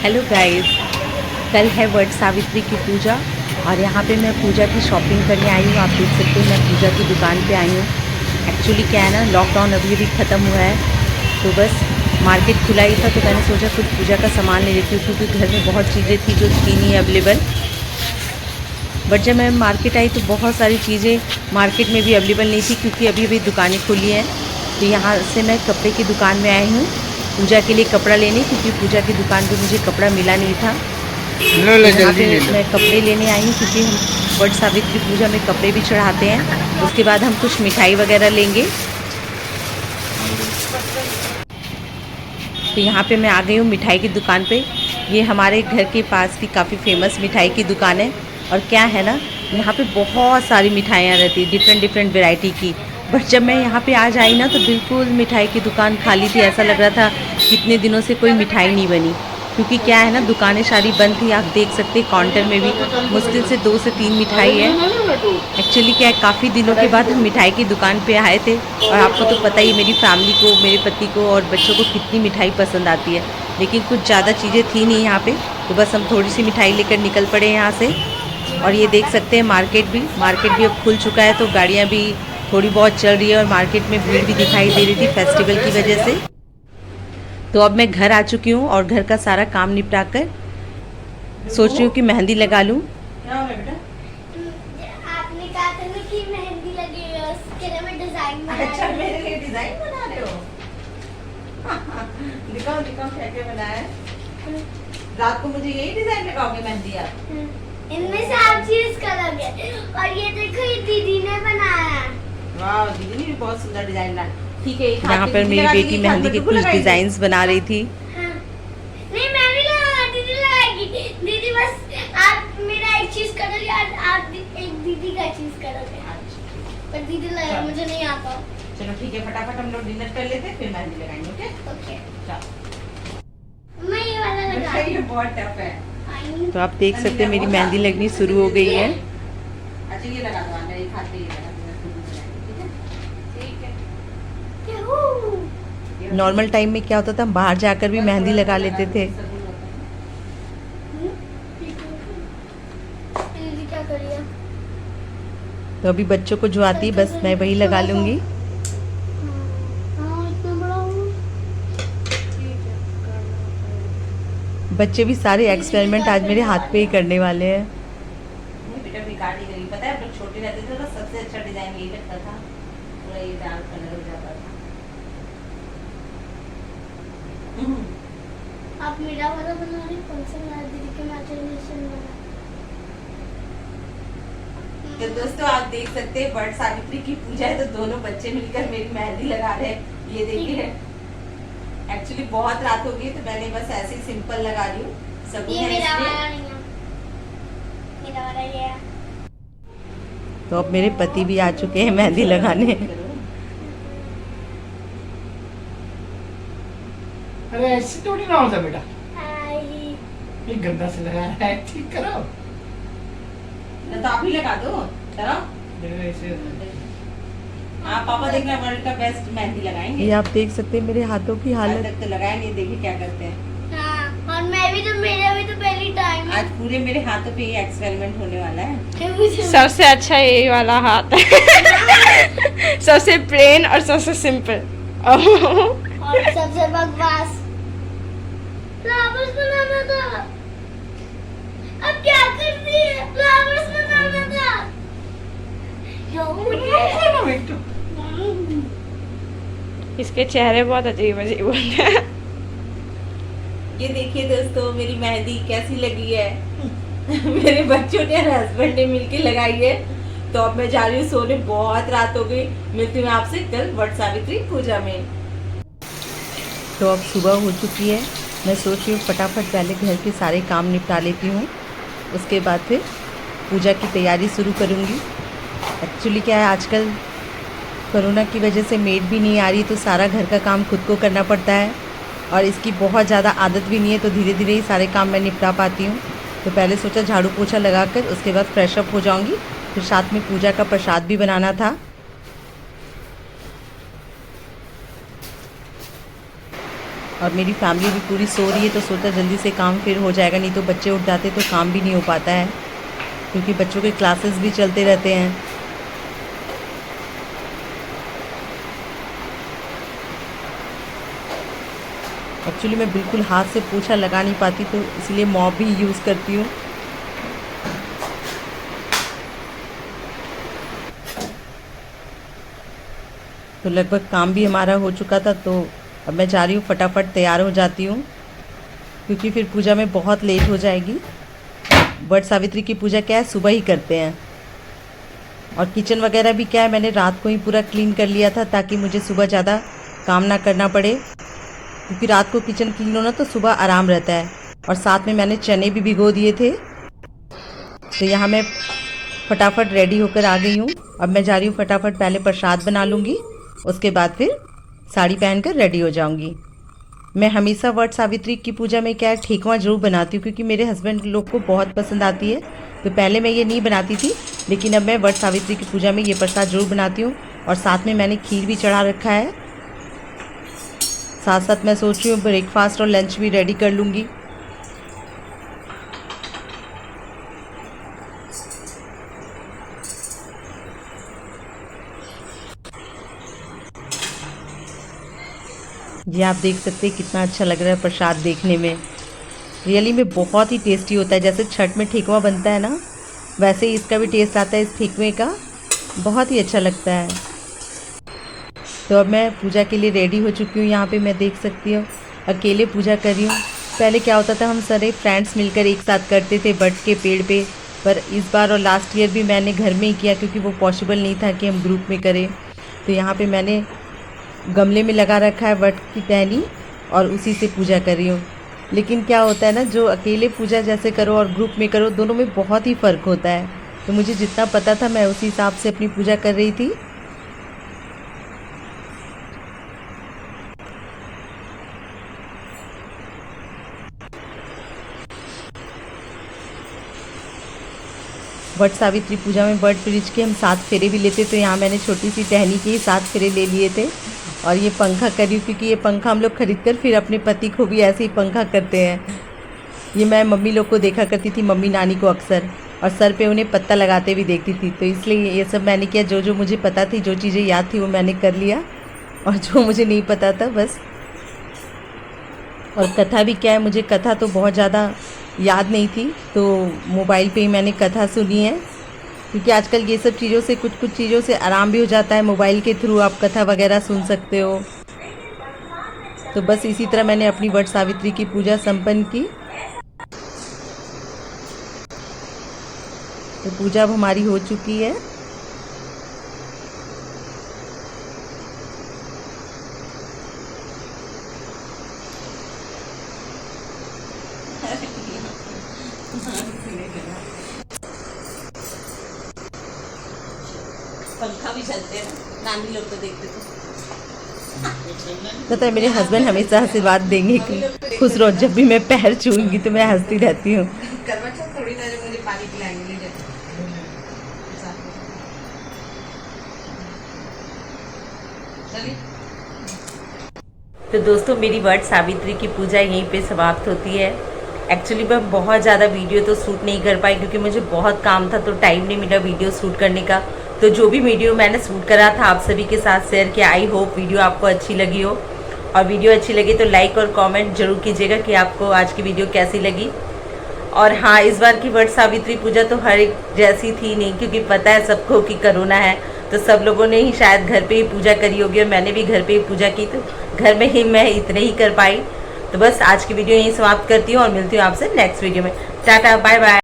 Hello guys, कल है वट सावित्री की पूजा और यहाँ पे मैं पूजा की शॉपिंग करने आई हूँ। आप देख सकते हैं मैं पूजा की दुकान पे आई हूँ। एक्चुअली क्या है ना, लॉकडाउन अभी अभी ख़त्म हुआ है तो बस मार्केट खुला ही था तो मैंने सोचा कुछ पूजा का सामान ले लेती हूँ क्योंकि घर में बहुत चीज़ें थी जो थी नहीं अवेलेबल। बट जब मैं मार्केट आई तो बहुत सारी चीज़ें मार्केट में भी अवेलेबल नहीं थी क्योंकि अभी अभी दुकानें खुली हैं। तो यहाँ से मैं कपड़े की दुकान में आई हूँ पूजा के लिए कपड़ा लेने, क्योंकि पूजा की दुकान पे मुझे कपड़ा मिला नहीं था। यहाँ पे मैं कपड़े लेने आई हूँ क्योंकि हम वट सावित्री पूजा में कपड़े भी चढ़ाते हैं। उसके बाद हम कुछ मिठाई वगैरह लेंगे। तो यहाँ पे मैं आ गई हूँ मिठाई की दुकान पे। ये हमारे घर के पास की काफ़ी फेमस मिठाई की दुकान है। और क्या है ना, यहाँ पे बहुत सारी मिठाइयाँ रहती है, डिफरेंट वैरायटी की। बट जब मैं यहाँ पे आज आई ना तो बिल्कुल मिठाई की दुकान खाली थी। ऐसा लग रहा था कितने दिनों से कोई मिठाई नहीं बनी, क्योंकि क्या है ना, दुकानें सारी बंद थी। आप देख सकते हैं काउंटर में भी मुश्किल से 2 से 3 मिठाई है। एक्चुअली क्या है, काफ़ी दिनों के बाद हम मिठाई की दुकान पे आए थे और आपको तो पता ही मेरी फैमिली को, मेरे पति को और बच्चों को कितनी मिठाई पसंद आती है। लेकिन कुछ ज़्यादा चीज़ें थी नहीं यहाँ पे, तो बस हम थोड़ी सी मिठाई लेकर निकल पड़े यहाँ से। और ये देख सकते हैं मार्केट भी अब खुल चुका है तो गाड़ियाँ भी थोड़ी बहुत चल रही है और मार्केट में भीड़ भी दिखाई दे रही थी फेस्टिवल की वजह से। तो अब मैं घर आ चुकी हूँ और घर का सारा काम निपटा कर सोच रही हूँ कि मेहंदी लगा लूँ। आपने कहा था ना कि मेहंदी लगेगी, उसके लिए मैं डिजाइन बना रही हूँ। अच्छा, मेरे लिए डिजाइन बना रहे हो? दिखाओ दिखाओ क्या क्या बनाया है। रात को मुझे यही डिजाइन लगाओगे मेहंदी आप? इनमें से आप चीज करोगे। और ये देखो, ये दीदी ने बनाया। वाह, दीदी ने भी बहुत सुंदर डिजाइन बनाया। ठीक है, यहाँ पर मेरी बेटी मेहंदी के कुछ डिजाइन्स बना रही थी। हाँ। नहीं, मैं नहीं लगाऊंगा, दीदी लगाएगी। दीदी बस आप मेरा एक चीज करोगे और आप एक दीदी का चीज करोगे। पर दीदी लगा, मुझे नहीं आता। चलो ठीक है, फटाफट हम लोग डिनर कर लेते हैं फिर मेहंदी लगाएंगे। ओके ओके, चलो। मैं ये वाला लगा। ये बहुत टफ है। तो आप देख सकते हैं मेरी मेहंदी लगनी शुरू हो गई है। अच्छा, ये लगा दो, आना एक हाथ पे ये लगा दो। ठीक है। नॉर्मल टाइम में क्या होता था, हम बाहर जाकर भी मेहंदी लगा लेते थे। दीदी क्या करिए? तो अभी बच्चों को जो आती है बस मैं वही लगा लूंगी। बच्चे भी सारे एक्सपेरिमेंट आज मेरे हाथ पे ही करने वाले हैं। बेटा बेकार नहीं करी, पता है जब छोटे रहते थे तो सबसे अच्छा डिजाइन यही लगता था, पूरा ये डार्क कलर हो जाता था। आप मेरा वाला बना रही, कौन सा बना? दीदी के इमेजिनेशन वाला। तो दोस्तों आप देख सकते हैं वट सावित्री की पूजा है तो दोनों बच्चे मिलकर मेरी मेहंदी लगा रहे हैं। ये देखिए, एक्चुअली बहुत रात हो गई तो मैंने बस ऐसे ही सिंपल लगा रही हूँ। सब ये मेरा वाला नहीं है, मेरा वाला ये है। तो अब मेरे पति भी आ चुके हैं मेहंदी लगाने। अरे ऐसे थोड़ी ना होता बेटा, हाय। ये गंदा से लगा है, ठीक करो। तो आप ही लगा दो, चलो। देखो ऐसे आप पापा देखना वर्ल्ड का बेस्ट मेहंदी लगाएंगे। ये आप देख सकते हैं मेरे हाथों की हालत। आज तक तो लगाया नहीं, देखिए क्या करते हैं। हाँ, और मैं भी तो, मेरा भी तो पहली टाइम है। आज पूरे मेरे हाथों पे ये एक्सपेरिमेंट होने वाला है। सबसे अच्छा यही वाला हाथ है। सबसे प्लेन और सबसे सिंपल और सबसे बकवास फ्लावर्स बनाना था। अब क्या करती है? फ्लावर्स बनाना था। इसके चेहरे बहुत अजीब अजीब होते हैं। ये देखिए दोस्तों मेरी मेहंदी कैसी लगी है। मेरे बच्चों ने और हस्बैंड ने मिलके लगाई है। तो अब मैं जा रही हूँ सोने, बहुत रात हो गई। मिलती हूँ आपसे कल वट सावित्री पूजा में। तो अब सुबह हो चुकी है, मैं सोच रही हूँ फटाफट पहले घर के सारे काम निपटा लेती हूँ, उसके बाद फिर पूजा की तैयारी शुरू करूँगी। एक्चुअली क्या है, आजकल कोरोना की वजह से मेड भी नहीं आ रही तो सारा घर का काम खुद को करना पड़ता है और इसकी बहुत ज़्यादा आदत भी नहीं है, तो धीरे धीरे ही सारे काम मैं निपटा पाती हूँ। तो पहले सोचा झाड़ू पोछा लगाकर उसके बाद फ्रेश अप हो जाऊँगी, फिर साथ में पूजा का प्रसाद भी बनाना था। और मेरी फैमिली भी पूरी सो रही है, तो सोचा जल्दी से काम फिर हो जाएगा, नहीं तो बच्चे उठ जाते तो काम भी नहीं हो पाता है, क्योंकि बच्चों के क्लासेस भी चलते रहते हैं। एक्चुअली मैं बिल्कुल हाथ से पोछा लगा नहीं पाती, तो इसलिए मॉप भी यूज़ करती हूँ। तो लगभग काम भी हमारा हो चुका था, तो अब मैं जा रही हूँ, फटाफट तैयार हो जाती हूँ, क्योंकि फिर पूजा में बहुत लेट हो जाएगी। वट सावित्री की पूजा क्या है, सुबह ही करते हैं। और किचन वगैरह भी क्या है, मैंने रात को ही पूरा क्लीन कर लिया था, ताकि मुझे सुबह ज़्यादा काम ना करना पड़े, क्योंकि रात को किचन क्लीन होना तो सुबह आराम रहता है। और साथ में मैंने चने भी भिगो दिए थे। तो यहाँ मैं फटाफट रेडी होकर आ गई हूँ। अब मैं जा रही हूँ, फटाफट पहले प्रसाद बना लूँगी, उसके बाद फिर साड़ी पहनकर रेडी हो जाऊँगी। मैं हमेशा वट सावित्री की पूजा में क्या है, ठेकुआ जरूर बनाती हूँ, क्योंकि मेरे हस्बैंड लोग को बहुत पसंद आती है। तो पहले मैं ये नहीं बनाती थी, लेकिन अब मैं वट सावित्री की पूजा में ये प्रसाद जरूर बनाती हूँ। और साथ में मैंने खीर भी चढ़ा रखा है। साथ साथ मैं सोच रही हूँ ब्रेकफास्ट और लंच भी रेडी कर लूँगी। ये आप देख सकते हैं कितना अच्छा लग रहा है प्रसाद देखने में। रियली में बहुत ही टेस्टी होता है। जैसे छठ में ठेकुआ बनता है ना, वैसे ही इसका भी टेस्ट आता है इस ठेकुए का। बहुत ही अच्छा लगता है। तो अब मैं पूजा के लिए रेडी हो चुकी हूँ। यहाँ पे मैं देख सकती हूँ अकेले पूजा कर रही हूँ। पहले क्या होता था, हम सारे फ्रेंड्स मिलकर एक साथ करते थे वट के पेड़ पे, पर इस बार और लास्ट ईयर भी मैंने घर में ही किया, क्योंकि वो पॉसिबल नहीं था कि हम ग्रुप में करें। तो यहाँ पे मैंने गमले में लगा रखा है वट की टहनी, और उसी से पूजा कर रही हूँ। लेकिन क्या होता है ना, जो अकेले पूजा जैसे करो और ग्रुप में करो, दोनों में बहुत ही फ़र्क होता है। तो मुझे जितना पता था मैं उसी हिसाब से अपनी पूजा कर रही थी। वट सावित्री पूजा में वट वृक्ष के हम 7 फेरे भी लेते, तो यहाँ मैंने छोटी सी टहनी के ही 7 फेरे ले लिए थे। और ये पंखा करी, क्योंकि ये पंखा हम लोग खरीद कर फिर अपने पति को भी ऐसे ही पंखा करते हैं। ये मैं मम्मी लोग को देखा करती थी, मम्मी नानी को अक्सर, और सर पे उन्हें पत्ता लगाते भी देखती थी। तो इसलिए ये सब मैंने किया। जो जो मुझे पता थी, जो चीज़ें याद थी, वो मैंने कर लिया, और जो मुझे नहीं पता था बस। और कथा भी क्या है, मुझे कथा तो बहुत ज़्यादा याद नहीं थी, तो मोबाइल पे ही मैंने कथा सुनी है, क्योंकि आजकल ये सब चीज़ों से कुछ चीज़ों से आराम भी हो जाता है। मोबाइल के थ्रू आप कथा वगैरह सुन सकते हो। तो बस इसी तरह मैंने अपनी वट सावित्री की पूजा संपन्न की। तो पूजा अब हमारी हो चुकी है। पंखा भी चलते हैं, नानी लोग तो देखते थे। पता है मेरे हस्बैंड हमेशा आशीर्वाद देंगे कि खुश रहो। जब भी मैं पैर छूऊंगी तो मैं हंसती रहती हूँ। थोड़ी देर मुझे पानी पिलाएंगे। तो दोस्तों, मेरी वट सावित्री की पूजा यहीं पे समाप्त होती है। एक्चुअली मैं बहुत ज़्यादा वीडियो तो शूट नहीं कर पाई, क्योंकि मुझे बहुत काम था, तो टाइम नहीं मिला वीडियो शूट करने का। तो जो भी वीडियो मैंने शूट करा था आप सभी के साथ शेयर किया। आई होप वीडियो आपको अच्छी लगी हो, और वीडियो अच्छी लगी तो लाइक और कमेंट जरूर कीजिएगा कि आपको आज की वीडियो कैसी लगी। और हाँ, इस बार की वट सावित्री पूजा तो हर एक जैसी थी नहीं, क्योंकि पता है सबको कि कोरोना है, तो सब लोगों ने ही शायद घर पे ही पूजा करी होगी, और मैंने भी घर पे ही पूजा की, तो घर में ही मैं इतने ही कर पाई। तो बस आज की वीडियो यहीं समाप्त करती हूँ, और मिलती हूँ आपसे नेक्स्ट वीडियो में। Ta-ta, bye bye.